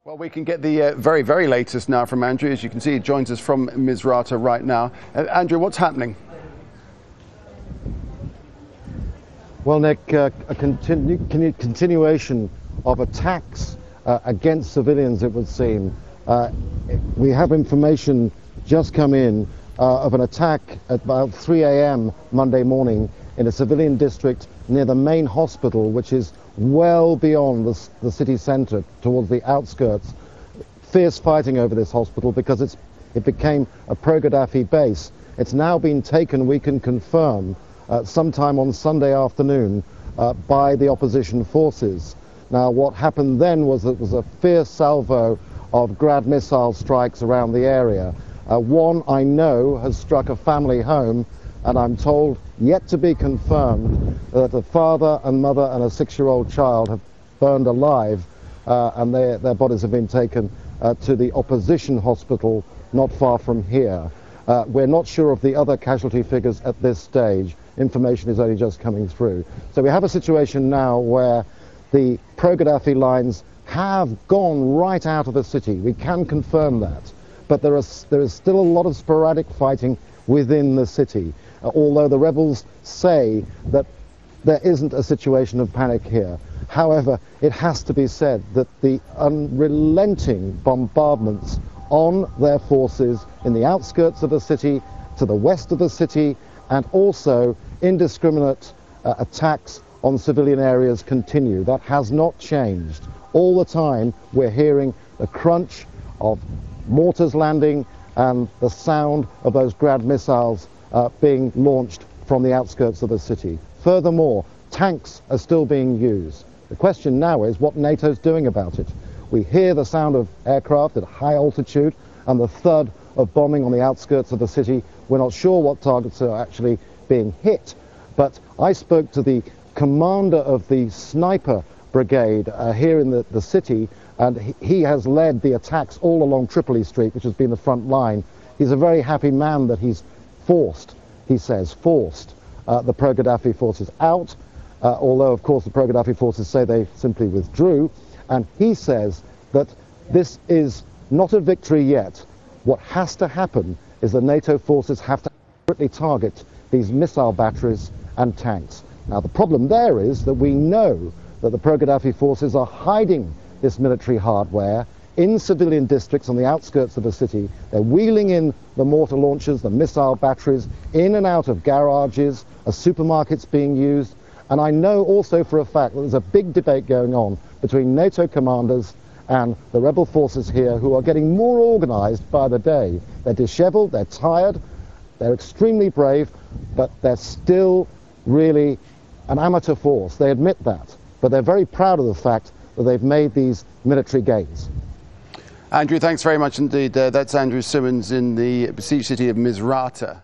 Well, we can get the very, very latest now from Andrew. As you can see, he joins us from Misrata right now. Andrew, what's happening? Well, Nick, a continuation of attacks against civilians, it would seem. We have information just come in of an attack at about 3 a.m. Monday morning in a civilian district near the main hospital, which is well beyond the city centre, towards the outskirts. Fierce fighting over this hospital because it became a pro-Gaddafi base. It's now been taken, we can confirm, sometime on Sunday afternoon by the opposition forces. Now, what happened then was it was a fierce salvo of Grad missile strikes around the area. One, I know, has struck a family home, and I'm told, yet to be confirmed, that a father and mother and a 6-year-old child have burned alive, and their bodies have been taken to the opposition hospital not far from here. We're not sure of the other casualty figures at this stage. Information is only just coming through. So we have a situation now where the pro-Gaddafi lines have gone right out of the city. We can confirm that. But there is still a lot of sporadic fighting within the city, although the rebels say that there isn't a situation of panic here. However, it has to be said that the unrelenting bombardments on their forces in the outskirts of the city, to the west of the city, and also indiscriminate attacks on civilian areas continue. That has not changed. All the time we're hearing the crunch of mortars landing and the sound of those Grad missiles being launched from the outskirts of the city. Furthermore, tanks are still being used. The question now is what NATO's doing about it. We hear the sound of aircraft at high altitude and the thud of bombing on the outskirts of the city. We're not sure what targets are actually being hit, but I spoke to the commander of the sniper brigade here in the city, and he has led the attacks all along Tripoli Street, which has been the front line. He's a very happy man that he's forced, he says, the pro-Gaddafi forces out, although of course the pro-Gaddafi forces say they simply withdrew, and he says that this is not a victory yet. What has to happen is the NATO forces have to accurately target these missile batteries and tanks. Now the problem there is that we know that the pro-Gaddafi forces are hiding this military hardware in civilian districts on the outskirts of the city. They're wheeling in the mortar launchers, the missile batteries, in and out of garages, supermarkets being used. And I know also for a fact that there's a big debate going on between NATO commanders and the rebel forces here, who are getting more organized by the day. They're disheveled, they're tired, they're extremely brave, but they're still really an amateur force. They admit that, but they're very proud of the fact that they've made these military gains. Andrew, thanks very much indeed. That's Andrew Simmons in the besieged city of Misrata.